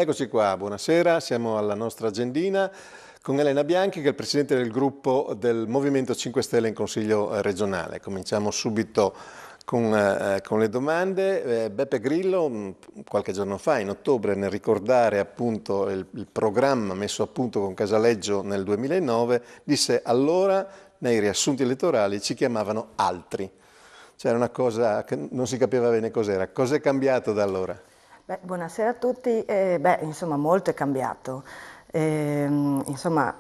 Eccoci qua, buonasera, siamo alla nostra agendina con Elena Bianchi che è il presidente del gruppo del Movimento 5 Stelle in Consiglio regionale. Cominciamo subito con le domande. Beppe Grillo qualche giorno fa, in ottobre, nel ricordare appunto il programma messo a punto con Casaleggio nel 2009, disse allora nei riassunti elettorali ci chiamavano altri. C'era una cosa che non si capiva bene cos'era. Cos'è cambiato da allora? Buonasera a tutti. Insomma, molto è cambiato. Insomma,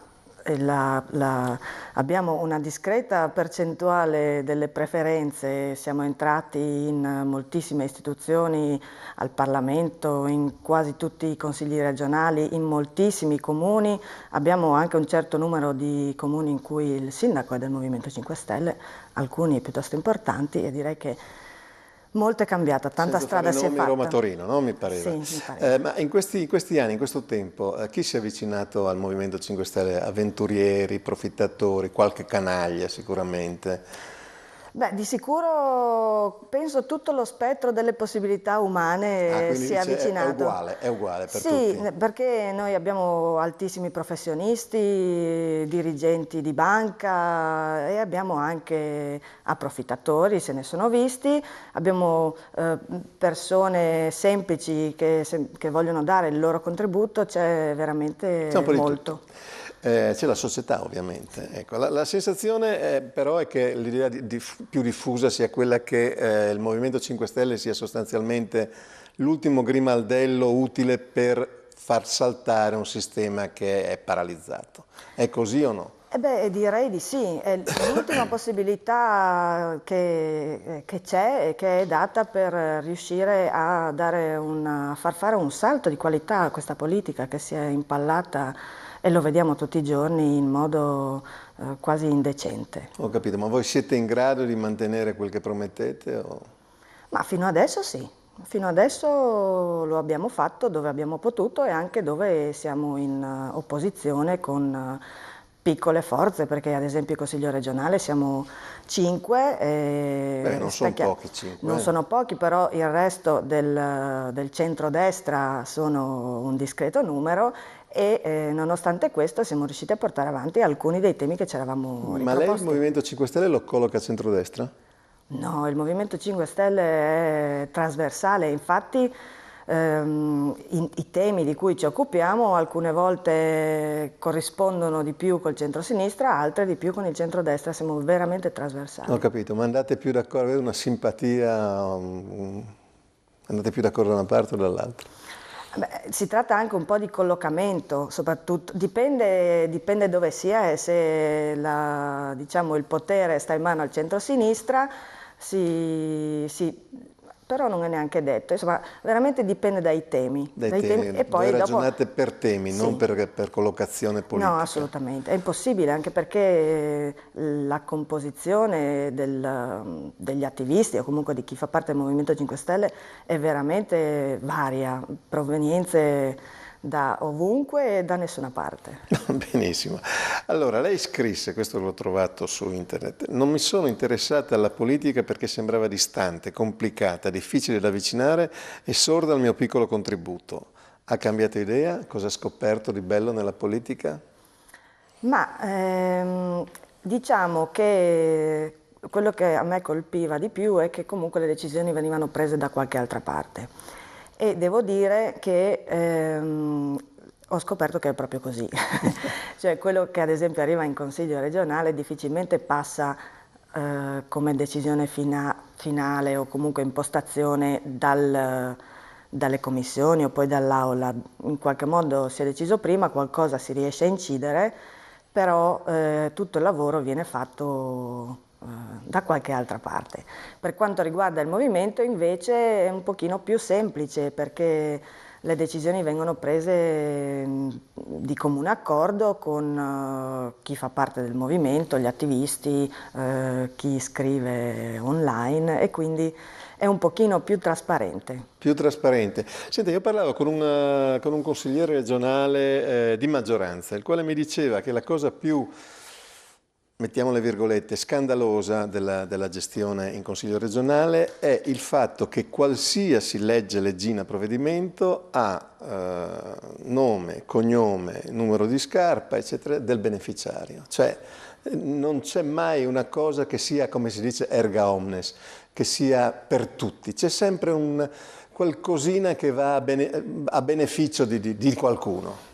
abbiamo una discreta percentuale delle preferenze, siamo entrati in moltissime istituzioni, al Parlamento, in quasi tutti i consigli regionali, in moltissimi comuni. Abbiamo anche un certo numero di comuni in cui il sindaco è del Movimento 5 Stelle, alcuni piuttosto importanti, e direi che molto è cambiata, tanta strada si è fatta. Roma-Torino, no? Mi pareva. Sì, mi pareva. Ma in questi anni, in questo tempo, chi si è avvicinato al Movimento 5 Stelle? Avventurieri, profittatori, qualche canaglia sicuramente? Di sicuro penso tutto lo spettro delle possibilità umane si è avvicinato. È uguale per tutti. Sì, perché noi abbiamo altissimi professionisti, dirigenti di banca e abbiamo anche approfittatori, se ne sono visti, abbiamo persone semplici che vogliono dare il loro contributo, c'è veramente molto. C'è la società ovviamente. Ecco, la sensazione però è che l'idea più diffusa sia quella che il Movimento 5 Stelle sia sostanzialmente l'ultimo grimaldello utile per far saltare un sistema che è paralizzato. È così o no? Direi di sì, è l'ultima possibilità che c'è e che è data per riuscire a far fare un salto di qualità a questa politica che si è impallata, e lo vediamo tutti i giorni, in modo quasi indecente. Ho capito, ma voi siete in grado di mantenere quel che promettete? O? Ma fino adesso sì. Fino adesso lo abbiamo fatto dove abbiamo potuto e anche dove siamo in opposizione con piccole forze, perché ad esempio il Consiglio regionale siamo 5. Non sono pochi 5. Non sono pochi, però il resto del centrodestra sono un discreto numero e nonostante questo siamo riusciti a portare avanti alcuni dei temi che ci eravamo riproposti. Ma lei il Movimento 5 Stelle lo colloca a centrodestra? No, il Movimento 5 Stelle è trasversale, infatti i temi di cui ci occupiamo alcune volte corrispondono di più col centro-sinistra, altre di più con il centro-destra, siamo veramente trasversali. Ho capito, ma andate più d'accordo, avete una simpatia, andate più d'accordo da una parte o dall'altra? Si tratta anche un po' di collocamento, soprattutto dipende dove sia, e se diciamo, il potere sta in mano al centro-sinistra, però non è neanche detto, insomma veramente dipende dai temi. E poi voi ragionate per temi, sì, non per collocazione politica. No, assolutamente, è impossibile, anche perché la composizione degli attivisti o comunque di chi fa parte del Movimento 5 Stelle è veramente varia, provenienze da ovunque e da nessuna parte. Benissimo. Allora, lei scrisse, questo l'ho trovato su internet, non mi sono interessata alla politica perché sembrava distante, complicata, difficile da avvicinare e sorda al mio piccolo contributo. Ha cambiato idea? Cosa ha scoperto di bello nella politica? Diciamo che quello che a me colpiva di più è che comunque le decisioni venivano prese da qualche altra parte. E devo dire che ho scoperto che è proprio così. Cioè quello che ad esempio arriva in Consiglio regionale difficilmente passa come decisione finale o comunque impostazione dalle commissioni o poi dall'aula. In qualche modo si è deciso prima, qualcosa si riesce a incidere, però tutto il lavoro viene fatto da qualche altra parte. Per quanto riguarda il movimento invece è un pochino più semplice, perché le decisioni vengono prese di comune accordo con chi fa parte del movimento, gli attivisti, chi scrive online, e quindi è un pochino più trasparente. Più trasparente. Senta, io parlavo con un consigliere regionale di maggioranza, il quale mi diceva che la cosa più mettiamo le virgolette, scandalosa della gestione in Consiglio regionale è il fatto che qualsiasi leggina provvedimento ha nome, cognome, numero di scarpa, eccetera, del beneficiario. Cioè non c'è mai una cosa che sia, come si dice, erga omnes, che sia per tutti. C'è sempre un qualcosina che va a beneficio di qualcuno.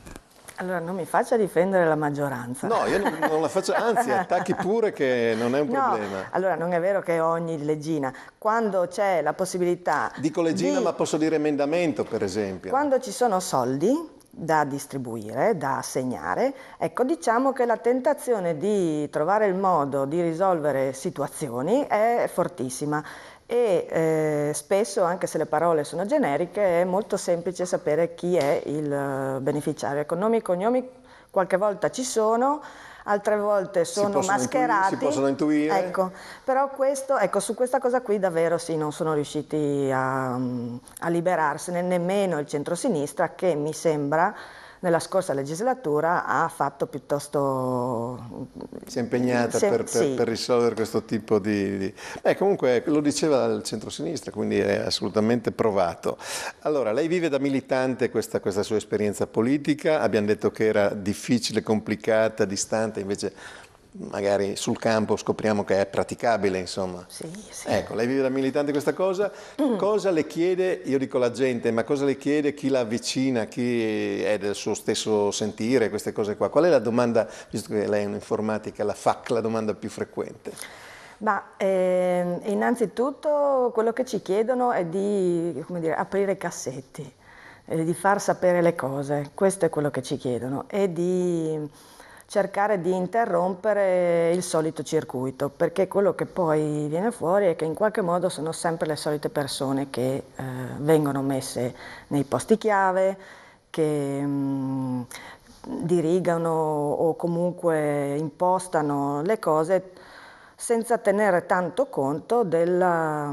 Allora, non mi faccia difendere la maggioranza. No, io non la faccio, anzi, attacchi pure che non è un problema. Allora non è vero che ogni leggina, quando c'è la possibilità Dico leggina, ma posso dire emendamento, per esempio. Quando ci sono soldi da distribuire, da assegnare, ecco, diciamo che la tentazione di trovare il modo di risolvere situazioni è fortissima. E spesso, anche se le parole sono generiche, è molto semplice sapere chi è il beneficiario. Ecco, nomi e cognomi qualche volta ci sono, altre volte sono mascherati. Si possono intuire. Ecco, però su questa cosa qui davvero sì, non sono riusciti a liberarsene, nemmeno il centrosinistra, che mi sembra nella scorsa legislatura ha fatto piuttosto... Si è impegnata per risolvere questo tipo di... comunque lo diceva il centrosinistra, quindi è assolutamente provato. Allora, lei vive da militante questa sua esperienza politica, abbiamo detto che era difficile, complicata, distante, invece magari sul campo scopriamo che è praticabile, insomma. Sì. Ecco, lei vive da militante questa cosa, cosa le chiede, io dico la gente, ma cosa le chiede chi la avvicina, chi è del suo stesso sentire, queste cose qua? Qual è la domanda, visto che lei è un'informatica, la FAQ, la domanda più frequente? Innanzitutto quello che ci chiedono è di, come dire, aprire i cassetti, di far sapere le cose, questo è quello che ci chiedono, e di cercare di interrompere il solito circuito, perché quello che poi viene fuori è che in qualche modo sono sempre le solite persone che vengono messe nei posti chiave, che dirigano o comunque impostano le cose senza tenere tanto conto delle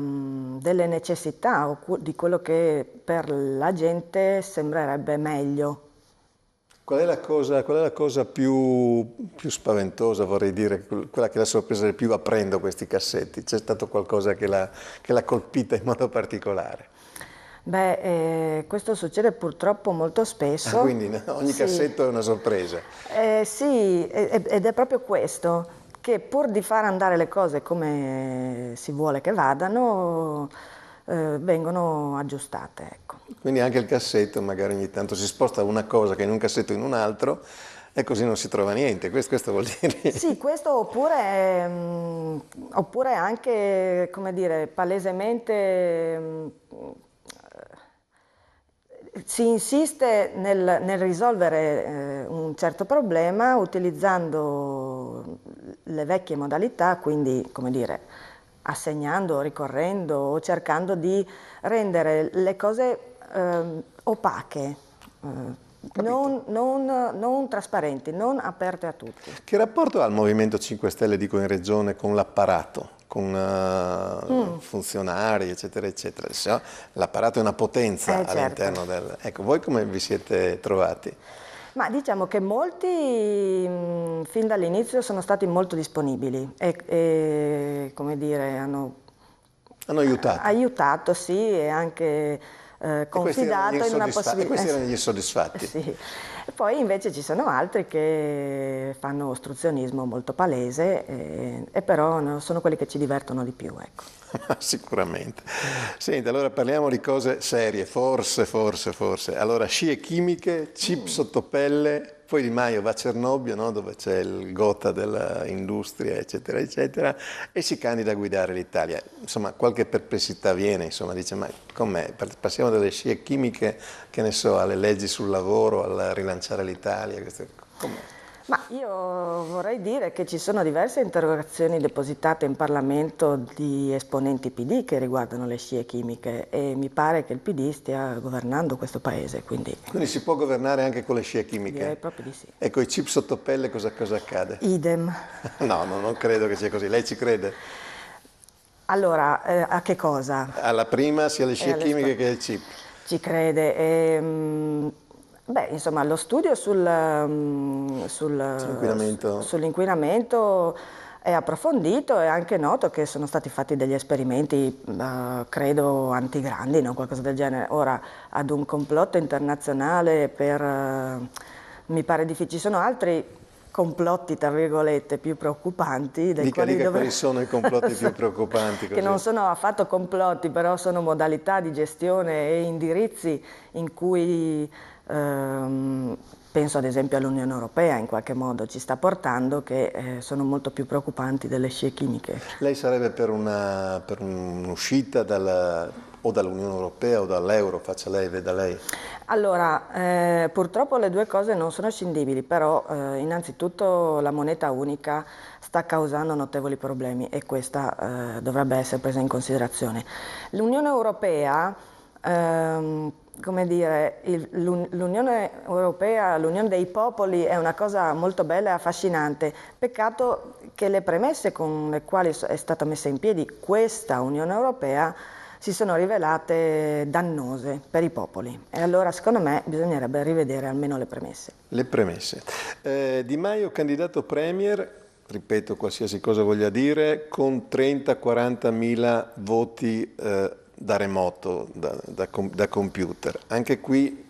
necessità o di quello che per la gente sembrerebbe meglio. Qual è la cosa più spaventosa, vorrei dire, quella che l'ha sorpresa di più aprendo questi cassetti? C'è stato qualcosa che l'ha colpita in modo particolare? Questo succede purtroppo molto spesso. Quindi ogni cassetto è una sorpresa. Sì, ed è proprio questo, che pur di far andare le cose come si vuole che vadano, vengono aggiustate, ecco. Quindi anche il cassetto magari ogni tanto si sposta una cosa che in un cassetto in un altro e così non si trova niente, questo vuol dire... Sì, questo oppure anche, come dire, palesemente si insiste nel risolvere un certo problema utilizzando le vecchie modalità, quindi, come dire, assegnando, ricorrendo o cercando di rendere le cose opache, non trasparenti, non aperte a tutti. Che rapporto ha il Movimento 5 Stelle, dico in Regione, con l'apparato, con funzionari, eccetera, eccetera? L'apparato è una potenza all'interno del... Ecco, voi come vi siete trovati? Ma diciamo che molti fin dall'inizio sono stati molto disponibili e come dire, hanno aiutato, sì, e anche confidato in una possibilità. E questi erano gli insoddisfatti. Sì. E poi invece ci sono altri che fanno ostruzionismo molto palese e però sono quelli che ci divertono di più, ecco. Sicuramente. Senti, allora parliamo di cose serie, forse. Allora, scie chimiche, chip sottopelle, poi Di Maio va a Cernobbio, no? Dove c'è il gotha dell'industria, eccetera, eccetera, e si candida a guidare l'Italia. Insomma, qualche perplessità viene, insomma, dice, ma com'è? Passiamo dalle scie chimiche, che ne so, alle leggi sul lavoro, al rilanciare l'Italia, com'è? Ma io vorrei dire che ci sono diverse interrogazioni depositate in Parlamento di esponenti PD che riguardano le scie chimiche e mi pare che il PD stia governando questo paese, quindi si può governare anche con le scie chimiche? Direi proprio di sì. E con i chip sottopelle cosa accade? Idem. No, non credo che sia così. Lei ci crede? Allora, a che cosa? Alla prima sia le scie chimiche che il chip. Ci crede. Beh, insomma, lo studio Sull'inquinamento. sull'inquinamento è approfondito, è anche noto che sono stati fatti degli esperimenti, credo, antigrandi, no? Qualcosa del genere. Ora, ad un complotto internazionale mi pare difficile. Ci sono altri complotti, tra virgolette, più preoccupanti, dei quali Dica quali sono i complotti più preoccupanti, che così. non sono affatto complotti, però sono modalità di gestione e indirizzi in cui penso ad esempio all'Unione Europea in qualche modo ci sta portando, che sono molto più preoccupanti delle scie chimiche. Lei sarebbe per un'uscita o dall'Unione Europea o dall'euro, faccia lei, veda lei. Allora, purtroppo le due cose non sono scindibili, però innanzitutto la moneta unica sta causando notevoli problemi e questa dovrebbe essere presa in considerazione. L'Unione Europea, come dire, l'Unione Europea, l'Unione dei popoli è una cosa molto bella e affascinante. Peccato che le premesse con le quali è stata messa in piedi questa Unione Europea si sono rivelate dannose per i popoli e allora secondo me bisognerebbe rivedere almeno le premesse. Le premesse. Di Maio candidato premier, ripeto qualsiasi cosa voglia dire, con 30-40 mila voti da remoto, da computer. Anche qui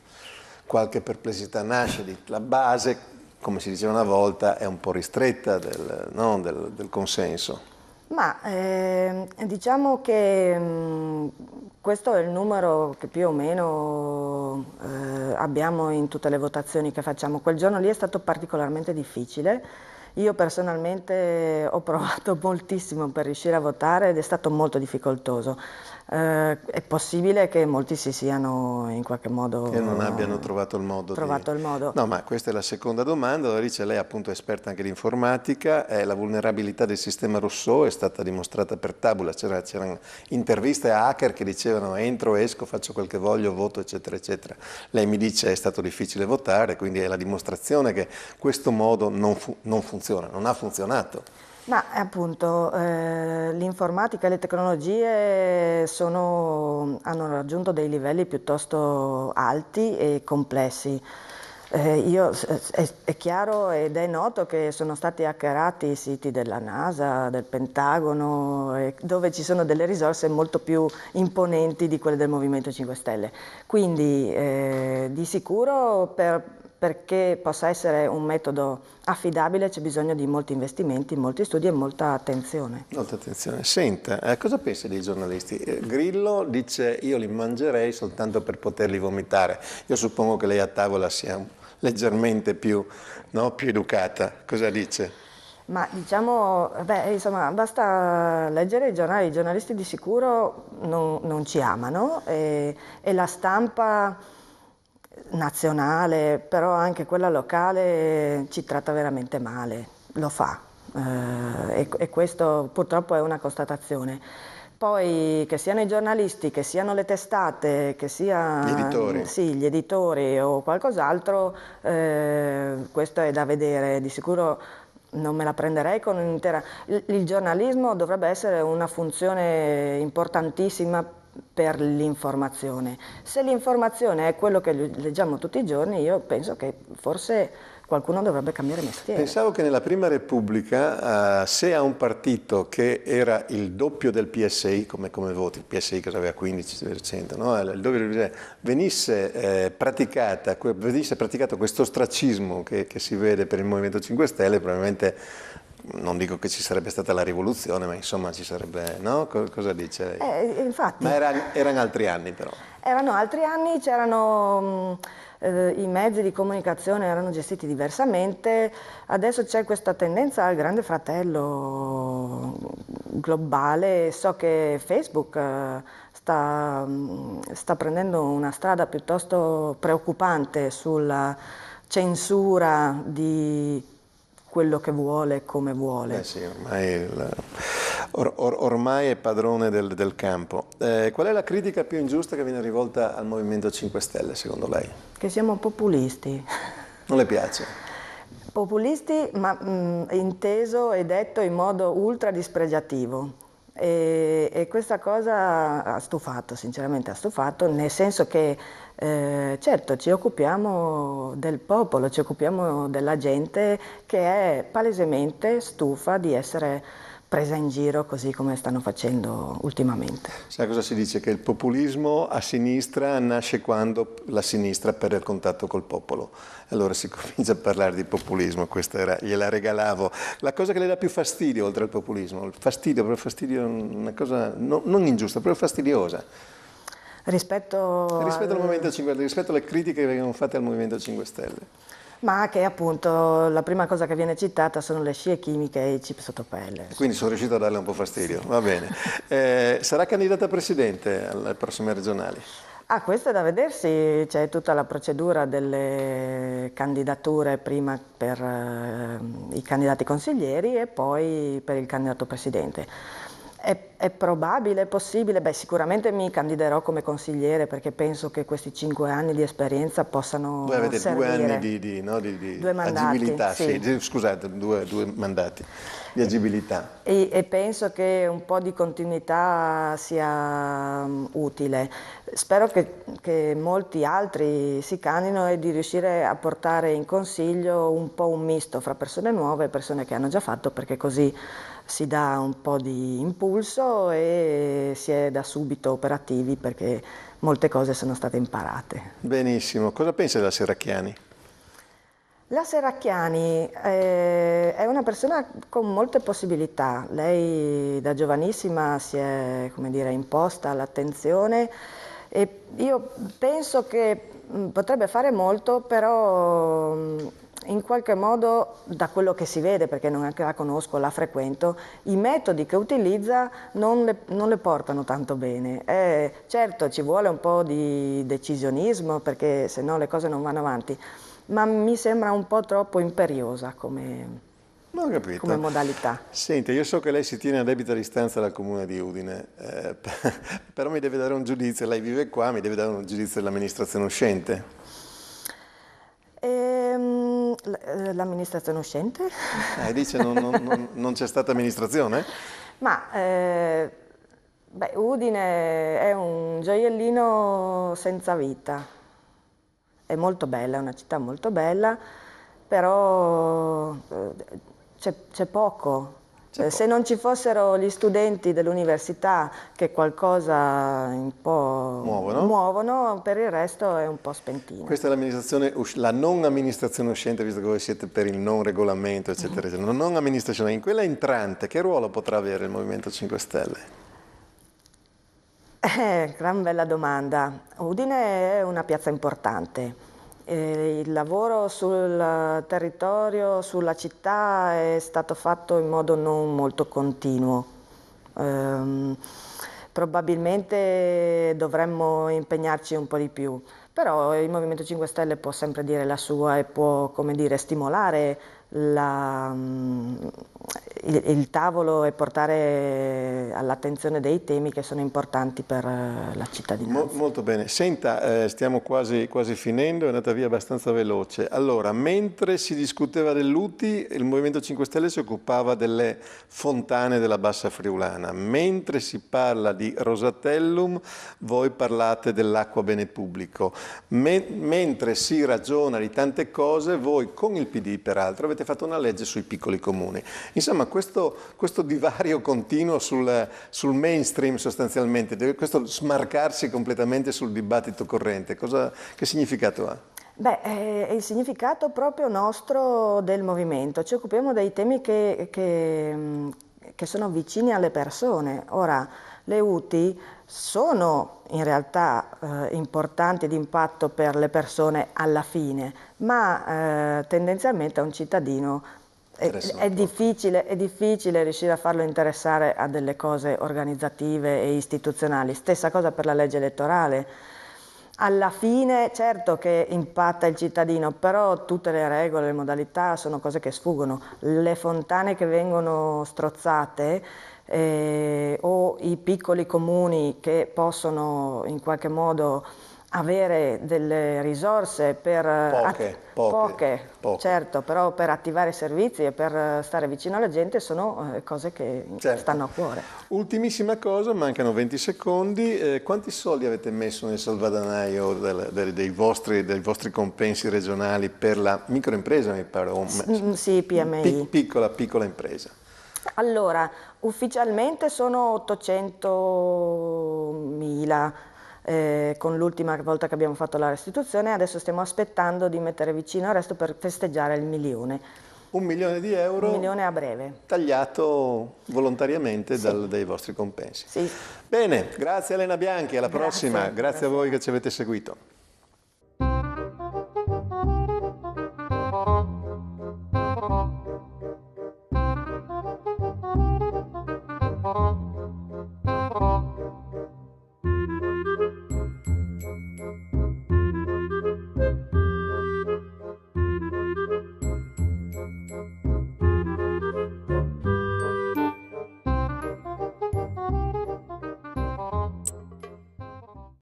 qualche perplessità nasce, la base, come si diceva una volta, è un po' ristretta del consenso. Ma diciamo che questo è il numero che più o meno abbiamo in tutte le votazioni che facciamo. Quel giorno lì è stato particolarmente difficile. Io personalmente ho provato moltissimo per riuscire a votare ed è stato molto difficoltoso. È possibile che molti si siano in qualche modo che non abbiano trovato il modo il modo. No, ma questa è la seconda domanda. Dorice, lei appunto è esperta anche di informatica, la vulnerabilità del sistema Rousseau è stata dimostrata per tabula, c'erano interviste a hacker che dicevano entro, esco, faccio quel che voglio, voto, eccetera, eccetera. Lei mi dice è stato difficile votare, quindi è la dimostrazione che questo modo non funziona, non ha funzionato. Ma appunto l'informatica e le tecnologie hanno raggiunto dei livelli piuttosto alti e complessi. È chiaro ed è noto che sono stati hackerati i siti della NASA, del Pentagono, dove ci sono delle risorse molto più imponenti di quelle del Movimento 5 Stelle. Quindi di sicuro perché possa essere un metodo affidabile c'è bisogno di molti investimenti, molti studi e molta attenzione. Molta attenzione. Senta, cosa pensi dei giornalisti? Grillo dice io li mangerei soltanto per poterli vomitare. Io suppongo che lei a tavola sia leggermente più educata. Cosa dice? Ma diciamo, insomma, basta leggere i giornalisti di sicuro non ci amano e la stampa nazionale, però anche quella locale ci tratta veramente male, lo fa e questo purtroppo è una constatazione. Poi che siano i giornalisti, che siano le testate, che sia gli editori o qualcos'altro, questo è da vedere, di sicuro non me la prenderei con un'intera. Il giornalismo dovrebbe essere una funzione importantissima per l'informazione. Se l'informazione è quello che leggiamo tutti i giorni, io penso che forse qualcuno dovrebbe cambiare mestiere. Pensavo che nella Prima Repubblica, se a un partito che era il doppio del PSI, come voti, il PSI che aveva 15%, no? Il doppio venisse praticato questo ostracismo che si vede per il Movimento 5 Stelle, probabilmente non dico che ci sarebbe stata la rivoluzione, ma insomma ci sarebbe, no? Cosa dice lei? Infatti. Ma erano altri anni però. Erano altri anni, c'erano i mezzi di comunicazione erano gestiti diversamente, adesso c'è questa tendenza al grande fratello globale, so che Facebook sta prendendo una strada piuttosto preoccupante sulla censura di quello che vuole, come vuole. Sì, ormai è padrone del campo. Qual è la critica più ingiusta che viene rivolta al Movimento 5 Stelle, secondo lei? Che siamo populisti. Non le piace? Populisti, ma inteso e detto in modo ultra dispregiativo. E questa cosa ha stufato, sinceramente ha stufato, nel senso che Certo, ci occupiamo del popolo, ci occupiamo della gente che è palesemente stufa di essere presa in giro così come stanno facendo ultimamente. Sai cosa si dice? Che il populismo a sinistra nasce quando la sinistra perde il contatto col popolo. Allora si comincia a parlare di populismo, questa era, gliela regalavo. La cosa che le dà più fastidio oltre al populismo, il fastidio è una cosa non ingiusta, proprio fastidiosa. Rispetto al Movimento 5 Stelle, rispetto alle critiche che vengono fatte al Movimento 5 Stelle. Ma che appunto la prima cosa che viene citata sono le scie chimiche e i chip sotto pelle. Quindi sono riuscito a darle un po' fastidio, va bene. Sarà candidata a presidente alle prossime regionali? Ah, questo è da vedersi, c'è tutta la procedura delle candidature prima per i candidati consiglieri e poi per il candidato presidente. È probabile, è possibile? Beh, sicuramente mi candiderò come consigliere perché penso che questi 5 anni di esperienza possano Voi avete servire. 2 anni di Due mandati, agibilità, sì. Scusate, due mandati di agibilità. E penso che un po' di continuità sia utile. Spero che molti altri si candidino e di riuscire a portare in consiglio un po' un misto fra persone nuove e persone che hanno già fatto, perché così si dà un po' di impulso e si è da subito operativi perché molte cose sono state imparate. Benissimo, cosa pensa della Serracchiani? La Serracchiani è una persona con molte possibilità. Lei da giovanissima si è, come dire, imposta all'attenzione e io penso che potrebbe fare molto, però in qualche modo, da quello che si vede, perché non è che la conosco, la frequento, i metodi che utilizza non le portano tanto bene. Certo, ci vuole un po' di decisionismo perché se no le cose non vanno avanti, ma mi sembra un po' troppo imperiosa come modalità. Senti, io so che lei si tiene a debita distanza dal comune di Udine, però mi deve dare un giudizio, lei vive qua, mi deve dare un giudizio dell'amministrazione uscente. L'amministrazione uscente? Dice non c'è stata amministrazione? Ma Udine è un gioiellino senza vita. È molto bella, è una città molto bella, però c'è poco. Se non ci fossero gli studenti dell'università che qualcosa un po' muovono, per il resto è un po' spentino. Questa è la non amministrazione uscente, visto che voi siete per il non regolamento, eccetera, eccetera. La non amministrazione, in quella entrante, che ruolo potrà avere il Movimento 5 Stelle? Gran bella domanda. Udine è una piazza importante. Il lavoro sul territorio, sulla città è stato fatto in modo non molto continuo. Probabilmente dovremmo impegnarci un po' di più, però il Movimento 5 Stelle può sempre dire la sua e può, come dire, stimolare il tavolo e portare all'attenzione dei temi che sono importanti per la cittadinanza. Molto bene. Senta, stiamo quasi finendo, è andata via abbastanza veloce. Allora, mentre si discuteva dell'UTI, il Movimento 5 Stelle si occupava delle fontane della Bassa Friulana. Mentre si parla di Rosatellum, voi parlate dell'acqua bene pubblico. Mentre si ragiona di tante cose, voi con il PD, peraltro, avete fatto una legge sui piccoli comuni. Insomma, questo divario continuo sul mainstream sostanzialmente, questo smarcarsi completamente sul dibattito corrente, che significato ha? Beh, è il significato proprio nostro del movimento. Ci occupiamo dei temi che sono vicini alle persone. Ora, le UTI sono in realtà importanti ed impatto per le persone alla fine, ma tendenzialmente a un cittadino è difficile riuscire a farlo interessare a delle cose organizzative e istituzionali. Stessa cosa per la legge elettorale. Alla fine, certo che impatta il cittadino, però tutte le regole, le modalità sono cose che sfuggono. Le fontane che vengono strozzate o i piccoli comuni che possono in qualche modo avere delle risorse per Poche. certo, però per attivare servizi e per stare vicino alla gente sono cose che Certo. stanno a cuore. Ultimissima cosa, mancano 20 secondi. Quanti soldi avete messo nel salvadanaio dei vostri compensi regionali per la microimpresa, mi pare? Sì, PMI. Piccola impresa. Allora, ufficialmente sono 800.000 con l'ultima volta che abbiamo fatto la restituzione, adesso stiamo aspettando di mettere vicino il resto per festeggiare il 1.000.000. 1 milione di euro 1.000.000 a breve. tagliato volontariamente dai vostri compensi. Sì. Bene, grazie Elena Bianchi, alla Grazie, prossima, grazie a voi buonasera. che ci avete seguito.